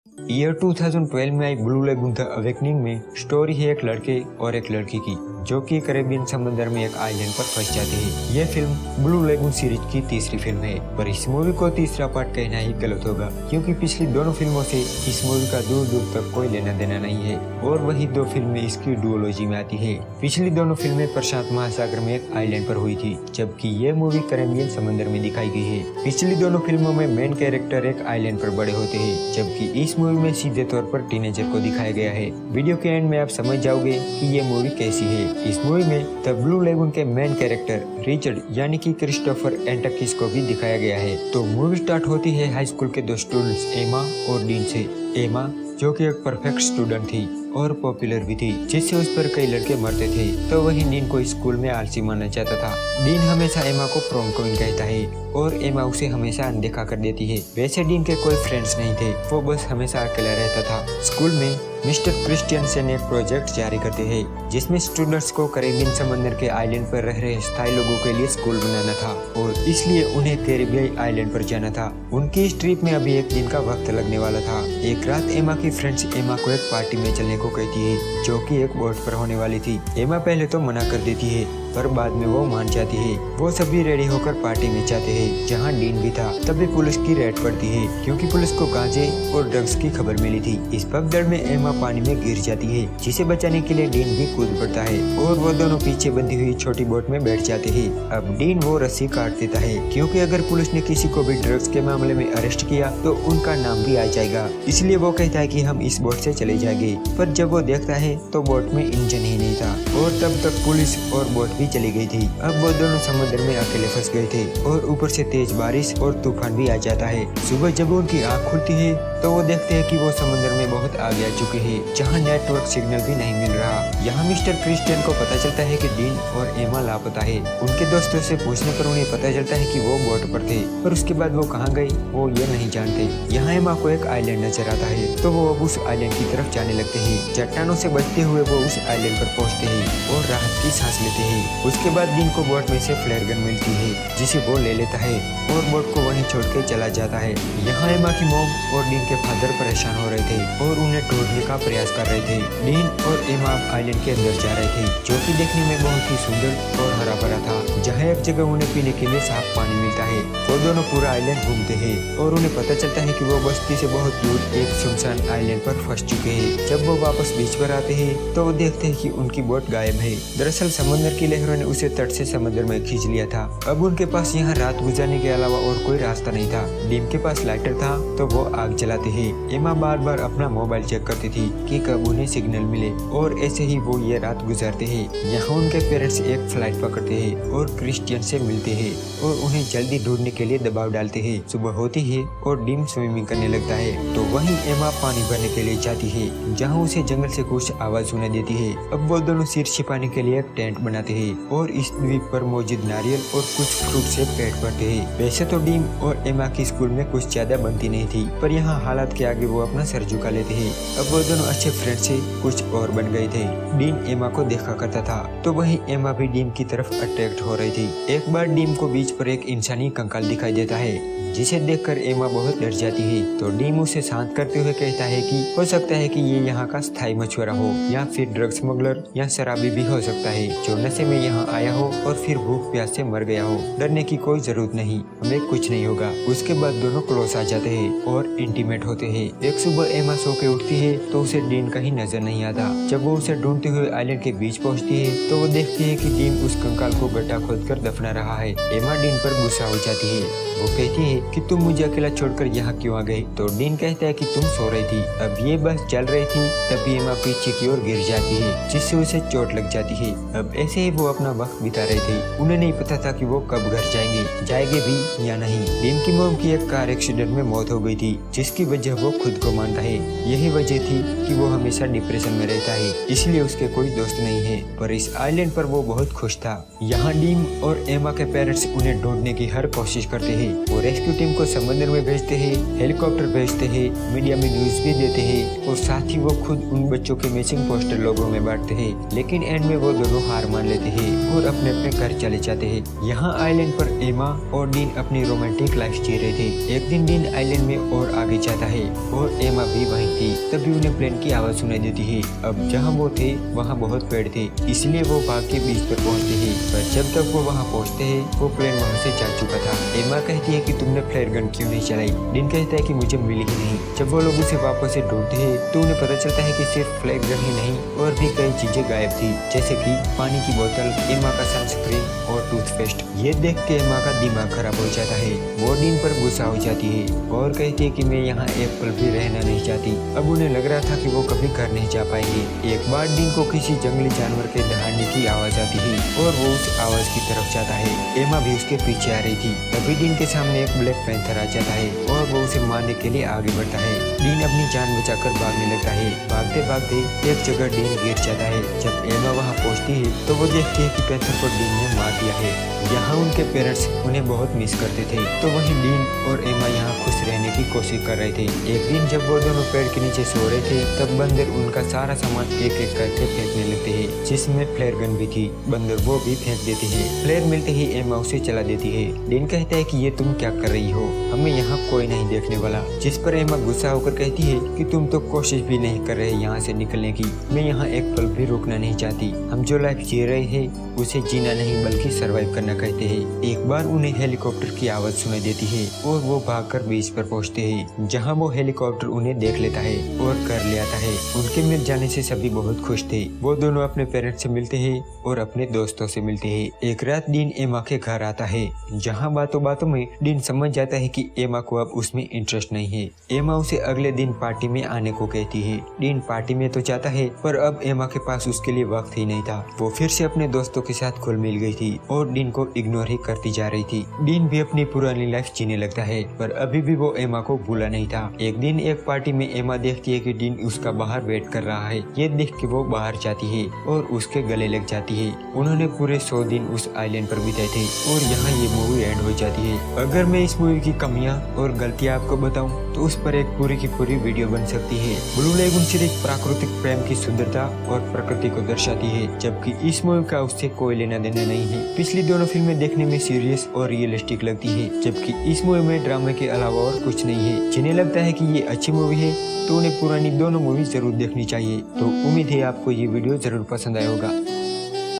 Year 2012 में आई blue lagoon the awakening में story है एक लड़के और एक लड़की की जो कि कैरेबियन समंदर में एक आइलैंड पर फंस जाते हैं। यह फिल्म ब्लू लेगून सीरीज की तीसरी फिल्म है, पर इस मूवी को तीसरा पार्ट कहना ही गलत होगा क्योंकि पिछली दोनों फिल्मों से इस मूवी का दूर दूर तक कोई लेना देना नहीं है और वही दो फिल्में इसकी डुओलॉजी में आती है। पिछली दोनों फिल्में प्रशांत महासागर में एक आइलैंड पर हुई थी, जबकि ये मूवी कैरेबियन समंदर में दिखाई गई है। पिछली दोनों फिल्मों में मेन कैरेक्टर एक आइलैंड पर बड़े होते हैं, जबकि इस मूवी में सीधे तौर पर टीनेजर को दिखाया गया है। वीडियो के एंड में आप समझ जाओगे कि ये मूवी कैसी है। इस मूवी में द ब्लू लेगून के मेन कैरेक्टर रिचर्ड यानी कि क्रिस्टोफर एंटकिस को भी दिखाया गया है। तो मूवी स्टार्ट होती है हाई स्कूल के दो स्टूडेंट्स एमा और डीन से। एमा जो कि एक परफेक्ट स्टूडेंट थी और पॉपुलर भी थी, जिससे उस पर कई लड़के मरते थे, तो वही डीन को स्कूल में आलसी मानना चाहता था। डीन हमेशा एमा को प्रॉम क्वीन कहता है और एमा उसे हमेशा अनदेखा कर देती है। वैसे डीन के कोई फ्रेंड्स नहीं थे, वो बस हमेशा अकेला रहता था। स्कूल में मिस्टर क्रिस्टियनसन एक प्रोजेक्ट जारी करते हैं जिसमें स्टूडेंट्स को कैरेबियन समंदर के आइलैंड पर रह रहे स्थायी लोगों के लिए स्कूल बनाना था और इसलिए उन्हें कैरेबियन आइलैंड पर जाना था। उनकी इस ट्रिप में अभी एक दिन का वक्त लगने वाला था। एक रात एमा की फ्रेंड्स एमा को एक पार्टी में चलने को कहती है जो कि एक बोट पर होने वाली थी। एमा पहले तो मना कर देती है पर बाद में वो मान जाती है। वो सभी रेडी होकर पार्टी में जाते हैं जहां डीन भी था। तभी पुलिस की रेड पड़ती है क्योंकि पुलिस को गांजे और ड्रग्स की खबर मिली थी। इस भगदड़ में एमा पानी में गिर जाती है, जिसे बचाने के लिए डीन भी कूद पड़ता है और वो दोनों पीछे बंधी हुई छोटी बोट में बैठ जाते हैं। अब डीन वो रस्सी काट देता है क्योंकि अगर पुलिस ने किसी को भी ड्रग्स के मामले में अरेस्ट किया तो उनका नाम भी आ जाएगा, इसलिए वो कहता है कि हम इस बोट से चले जाएंगे। पर जब वो देखता है तो बोट में इंजन ही नहीं था और तब तक पुलिस और बोट भी चली गई थी। अब वो दोनों समुद्र में अकेले फंस गए थे और ऊपर से तेज बारिश और तूफान भी आ जाता है। सुबह जब उनकी आँख खुलती है तो वो देखते हैं कि वो समुद्र में बहुत आगे आ चुके हैं, जहाँ नेटवर्क सिग्नल भी नहीं मिल रहा। यहाँ मिस्टर क्रिस्टियन को पता चलता है कि डीन और एमा लापता है। उनके दोस्तों से पूछने पर उन्हें पता चलता है कि वो बोट पर थे, पर उसके बाद वो कहाँ गए वो ये नहीं जानते। यहाँ एमा को एक आइलैंड नजर आता है तो वो अब उस आइलैंड की तरफ जाने लगते हैं। चट्टानों से बचते हुए वो उस आइलैंड पर पहुँचते हैं और राहत की सांस लेते हैं। उसके बाद डीन को बोट में से फ्लेयर गन मिलती है जिसे वो ले लेता है और बोट को वहीं छोड़ के चला जाता है। यहाँ एमा की मॉम और डीन के फादर परेशान हो रहे थे और उन्हें ढूंढने का प्रयास कर रहे थे। डीन और एमा आइलैंड के अंदर जा रहे थे जो कि देखने में बहुत ही सुंदर और हरा भरा था, जहाँ एक जगह उन्हें पीने के लिए साफ पानी मिलता है। वो दोनों पूरा आइलैंड घूमते हैं और उन्हें पता चलता है कि वो बस्ती से बहुत दूर एक सुनसान आइलैंड पर फंस चुके हैं। जब वो वापस बीच पर आते हैं तो वो देखते हैं कि उनकी बोट गायब है। दरअसल समुद्र की लहरों ने उसे तट से समुद्र में खींच लिया था। अब उनके पास यहाँ रात गुजारने के अलावा और कोई रास्ता नहीं था। डीन के पास लाइटर था तो वो आग जलाते हैं। एमा बार बार अपना मोबाइल चेक करती थी कि कब उन्हें सिग्नल मिले और ऐसे ही वो ये रात गुजारते हैं। यहाँ उनके पेरेंट्स एक फ्लाइट पकड़ते हैं और क्रिस्टियन से मिलते हैं और उन्हें जल्दी ढूंढने के लिए दबाव डालते हैं। सुबह होती है और डीन स्विमिंग करने लगता है तो वहीं एमा पानी भरने के लिए जाती है, जहाँ उसे जंगल से कुछ आवाज सुनाई देती है। अब वो दोनों सिर छिपाने के लिए एक टेंट बनाते हैं और इस द्वीप पर मौजूद नारियल और कुछ फ्रूट से पेट भरते हैं। वैसे तो डीन और एमा की स्कूल में कुछ ज्यादा बनती नहीं थी, पर यहाँ हालात के आगे वो अपना सर झुका लेते हैं। अब वो दोनों अच्छे फ्रेंड से कुछ और बन गए थे। डीन एमा को देखा करता था तो वही एमा भी डीन की तरफ अट्रैक्ट हो रही थी। एक बार डीन को बीच पर एक इंसानी कंकाल दिखाई देता है जिसे देखकर एमा बहुत डर जाती है। तो डीन उसे शांत करते हुए कहता है कि हो सकता है कि ये यहाँ का स्थायी मछुआरा हो या फिर ड्रग स्मगलर या शराबी भी हो सकता है जो नशे में यहाँ आया हो और फिर भूख प्यास से मर गया हो। डरने की कोई जरूरत नहीं, हमें कुछ नहीं होगा। उसके बाद दोनों क्लोज आ जाते हैं और इंटीमेट होते हैं। एक सुबह एमा सो के उठती है तो उसे डीन कहीं नजर नहीं आता। जब वो उसे ढूंढते हुए आइलैंड के बीच पहुँचती है तो वो देखती है कि डीन उस कंकाल को गड्ढा खोद कर दफना रहा है। एमा डीन पर गुस्सा हो जाती है। वो कहती है कि तुम मुझे अकेला छोड़कर यहाँ क्यों आ गए? तो डीन कहता है कि तुम सो रही थी। अब ये बस चल रही थी तभी एमा पीछे की ओर गिर जाती है जिससे उसे चोट लग जाती है। अब ऐसे ही वो अपना वक्त बिता रहे थे। उन्हें नहीं पता था कि वो कब घर जाएंगे भी या नहीं। डीन की मॉम की एक कार एक्सीडेंट में मौत हो गई थी जिसकी वजह वो खुद को मानता है। यही वजह थी कि वो हमेशा डिप्रेशन में रहता है, इसलिए उसके कोई दोस्त नहीं है। पर इस आइलैंड पर वो बहुत खुश था। यहाँ डीन और एमा के पेरेंट्स उन्हें ढूंढने की हर कोशिश करते हैं। वो रेस्क्यू टीम को समंदर में भेजते हैं, हेलीकॉप्टर भेजते हैं, मीडिया में न्यूज भी देते हैं और साथ ही वो खुद उन बच्चों के मिसिंग पोस्टर लोगों में बांटते हैं। लेकिन एंड में वो दोनों हार मान लेते हैं और अपने अपने घर चले जाते हैं। यहाँ आइलैंड पर एमा और डीन अपनी रोमांटिक लाइफ जी रहे थे। एक दिन डीन आइलैंड में और आगे जाता है और एमा भी वहीं थी। तभी उन्हें प्लेन की आवाज सुनाई देती है। अब जहाँ वो थे वहाँ बहुत पेड़ थे, इसलिए वो भाग के बीच पर पहुँचते हैं। पर जब तक वो वहाँ पहुँचते हैं वो प्लेन वहाँ से जा चुका था। एमा कहती है कि तुमने फ्लेयर गन क्यों नहीं चलाई। डीन कहता है कि मुझे मिली ही नहीं। जब वो लोग उसे वापस से ढूंढते हैं तो उन्हें पता चलता है कि सिर्फ फ्लेयर गन ही नहीं और भी कई चीजें गायब थी, जैसे कि पानी की बोतल, एमा का सनस्क्रीन और टूथपेस्ट। ये देख के एमा का दिमाग खराब हो जाता है। वो डीन पर गुस्सा हो जाती है और कहती है कि मैं यहाँ एक पल भी रहना नहीं चाहती। अब उन्हें लग रहा था कि वो कभी घर नहीं जा पाएंगे। एक बार डीन को किसी जंगली जानवर के दहाड़ने की आवाज आती है और वो उस आवाज की तरफ जाता है। एमा भी उसके पीछे आ रही थी। तभी डीन के सामने एक ब्लैक पैंथर आ जाता है और वो उसे मारने के लिए आगे बढ़ता है। डीन अपनी जान बचाकर भागने लगता है। भागते भागते एक जगह डीन गिर जाता है। जब एमा वहाँ पहुँचती है तो वो देखती है कि पैंथर को डीन ने मार दिया है। यहाँ उनके पेरेंट्स उन्हें बहुत मिस करते थे, तो वहीं डीन और एमा यहाँ खुश रहने की कोशिश कर रहे थे। एक दिन जब वो दोनों पेड़ के नीचे सो रहे थे तब बंदर उनका सारा सामान एक एक करके फेंकने लगते हैं, जिसमें फ्लेयर गन भी थी। बंदर वो भी फेंक देते हैं। फ्लेयर मिलते ही एमा उसे चला देती है। डीन कहता है कि ये तुम क्या कर रही हो, हमें यहाँ कोई नहीं देखने वाला। जिस पर एमा गुस्सा होकर कहती है कि तुम तो कोशिश भी नहीं कर रहे यहाँ से निकलने की। मैं यहाँ एक पल भी रुकना नहीं चाहती। हम जो लाइफ जी रहे हैं उसे जीना नहीं बल्कि सरवाइव करना कहते हैं। एक बार उन्हें हेलीकॉप्टर की आवाज सुनाई देती है और वो भागकर बीच पर पहुंचते हैं, जहां वो हेलीकॉप्टर उन्हें देख लेता है और कर ले आता है। उनके मिल जाने से सभी बहुत खुश थे। वो दोनों अपने पेरेंट्स से मिलते हैं और अपने दोस्तों से मिलते हैं। एक रात डीन एमा के घर आता है, जहां बातों बातों में डीन समझ जाता है कि एमा को अब उसमें इंटरेस्ट नहीं है। एमा उसे अगले दिन पार्टी में आने को कहती है। डीन पार्टी में तो जाता है पर अब एमा के पास उसके लिए वक्त ही नहीं था। वो फिर से अपने दोस्तों के साथ घुल मिल गई थी और डीन को इग्नोर ही करती जा रही थी। डीन भी अपनी पुरानी लाइफ जीने लगता है पर अभी भी वो एमा को भूला नहीं था। एक दिन एक पार्टी में एमा देखती है कि डीन उसका बाहर वेट कर रहा है। ये देख के वो बाहर जाती है और उसके गले लग जाती है। उन्होंने पूरे 100 दिन उस आइलैंड पर बिताए थे और यहाँ ये मूवी एंड हो जाती है। अगर मैं इस मूवी की कमियां और गलतियां आपको बताऊं तो उस पर एक पूरी की पूरी वीडियो बन सकती है। ब्लू लेगून सिर्फ प्राकृतिक प्रेम की सुंदरता और प्रकृति को दर्शाती है, जबकि इस मूवी का उससे कोई लेना देना नहीं है। पिछली दोनों फिल्में देखने में सीरियस और रियलिस्टिक लगती है, जबकि इस मूवी में ड्रामा के अलावा और कुछ नहीं है। जिन्हें लगता है कि ये अच्छी मूवी है तो उन्हें पुरानी दोनों मूवी जरूर देखनी चाहिए। तो उम्मीद है आपको ये वीडियो जरूर पसंद आया होगा।